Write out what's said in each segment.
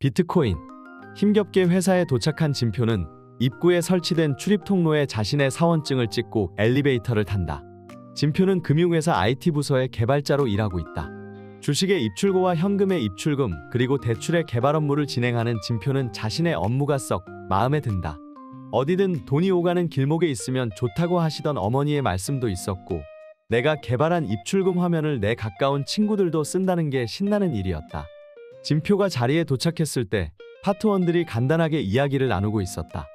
비트코인. 힘겹게 회사에 도착한 진표는 입구에 설치된 출입 통로에 자신의 사원증을 찍고 엘리베이터를 탄다. 진표는 금융회사 IT 부서의 개발자로 일하고 있다. 주식의 입출고와 현금의 입출금, 그리고 대출의 개발 업무를 진행하는 진표는 자신의 업무가 썩 마음에 든다. 어디든 돈이 오가는 길목에 있으면 좋다고 하시던 어머니의 말씀도 있었고, 내가 개발한 입출금 화면을 내 가까운 친구들도 쓴다는 게 신나는 일이었다. 진표가 자리에 도착했을 때 파트원들이 간단하게 이야기를 나누고 있었다.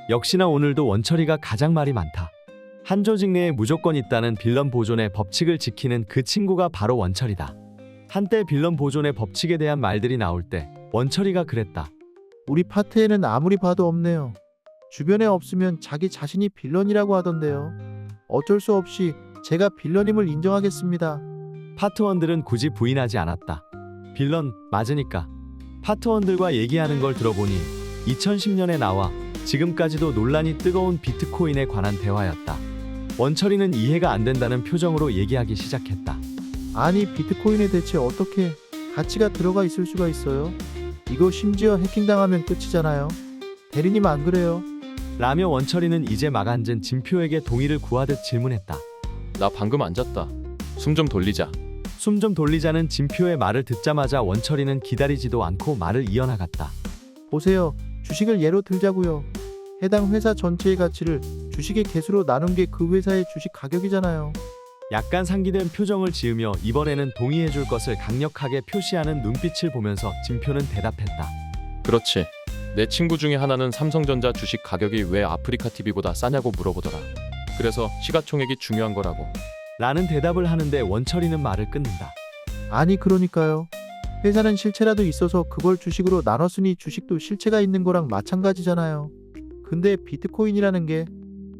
역시나 오늘도 원철이가 가장 말이 많다. 한 조직 내에 무조건 있다는 빌런 보존의 법칙을 지키는 그 친구가 바로 원철이다. 한때 빌런 보존의 법칙에 대한 말들이 나올 때 원철이가 그랬다. 우리 파트에는 아무리 봐도 없네요. 주변에 없으면 자기 자신이 빌런이라고 하던데요. 어쩔 수 없이 제가 빌런임을 인정하겠습니다. 파트원들은 굳이 부인하지 않았다. 빌런 맞으니까. 파트원들과 얘기하는 걸 들어보니 2010년에 나와 지금까지도 논란이 뜨거운 비트코인에 관한 대화였다. 원철이는 이해가 안 된다는 표정으로 얘기하기 시작했다. 아니, 비트코인에 대체 어떻게 가치가 들어가 있을 수가 있어요? 이거 심지어 해킹당하면 끝이잖아요. 대리님 안 그래요? 라며 원철이는 이제 막 앉은 진표에게 동의를 구하듯 질문했다. 나 방금 앉았다. 숨 좀 돌리자. 숨 좀 돌리자는 진표의 말을 듣자마자 원철이는 기다리지도 않고 말을 이어나갔다. 보세요. 주식을 예로 들자고요. 해당 회사 전체의 가치를 주식의 개수로 나눈 게 그 회사의 주식 가격이잖아요. 약간 상기된 표정을 지으며 이번에는 동의해줄 것을 강력하게 표시하는 눈빛을 보면서 진표는 대답했다. 그렇지. 내 친구 중에 하나는 삼성전자 주식 가격이 왜 아프리카 TV보다 싸냐고 물어보더라. 그래서 시가총액이 중요한 거라고. 라는 대답을 하는데 원철이는 말을 끊는다. 아니, 그러니까요. 회사는 실체라도 있어서 그걸 주식으로 나눴으니 주식도 실체가 있는 거랑 마찬가지잖아요. 근데 비트코인이라는 게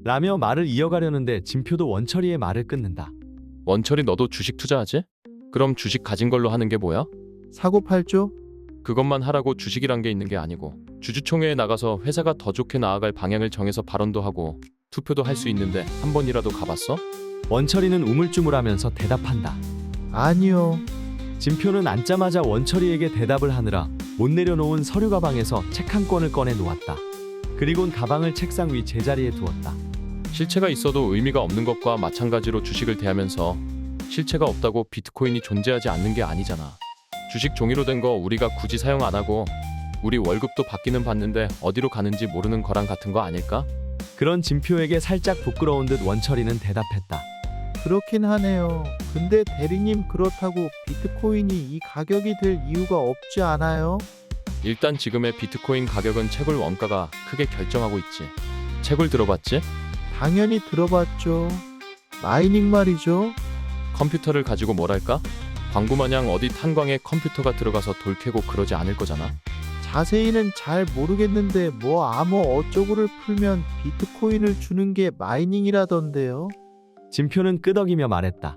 라며 말을 이어가려는데 진표도 원철이의 말을 끊는다. 원철이 너도 주식 투자하지? 그럼 주식 가진 걸로 하는 게 뭐야? 사고 팔죠? 그것만 하라고 주식이란 게 있는 게 아니고 주주총회에 나가서 회사가 더 좋게 나아갈 방향을 정해서 발언도 하고 투표도 할 수 있는데 한 번이라도 가봤어? 원철이는 우물쭈물하면서 대답한다. 아니요. 진표는 앉자마자 원철이에게 대답을 하느라 못 내려놓은 서류 가방에서 책 한 권을 꺼내 놓았다. 그리곤 가방을 책상 위 제자리에 두었다. 실체가 있어도 의미가 없는 것과 마찬가지로 주식을 대하면서 실체가 없다고 비트코인이 존재하지 않는 게 아니잖아. 주식 종이로 된 거 우리가 굳이 사용 안 하고 우리 월급도 받기는 받는데 어디로 가는지 모르는 거랑 같은 거 아닐까? 그런 진표에게 살짝 부끄러운 듯 원철이는 대답했다. 그렇긴 하네요. 근데 대리님, 그렇다고 비트코인이 이 가격이 될 이유가 없지 않아요? 일단 지금의 비트코인 가격은 채굴 원가가 크게 결정하고 있지. 채굴 들어봤지? 당연히 들어봤죠. 마이닝 말이죠. 컴퓨터를 가지고 뭘 할까? 광구마냥 어디 탄광에 컴퓨터가 들어가서 돌 캐고 그러지 않을 거잖아. 자세히는 잘 모르겠는데 뭐 암호 어쩌고를 풀면 비트코인을 주는 게 마이닝이라던데요. 진표는 끄덕이며 말했다.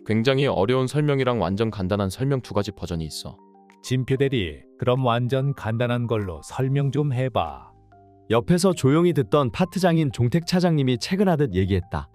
굉장히 어려운 설명이랑 완전 간단한 설명 두 가지 버전이 있어. 진표 대리, 그럼 완전 간단한 걸로 설명 좀 해봐. 옆에서 조용히 듣던 파트장인 종택 차장님이 퇴근하듯 얘기했다.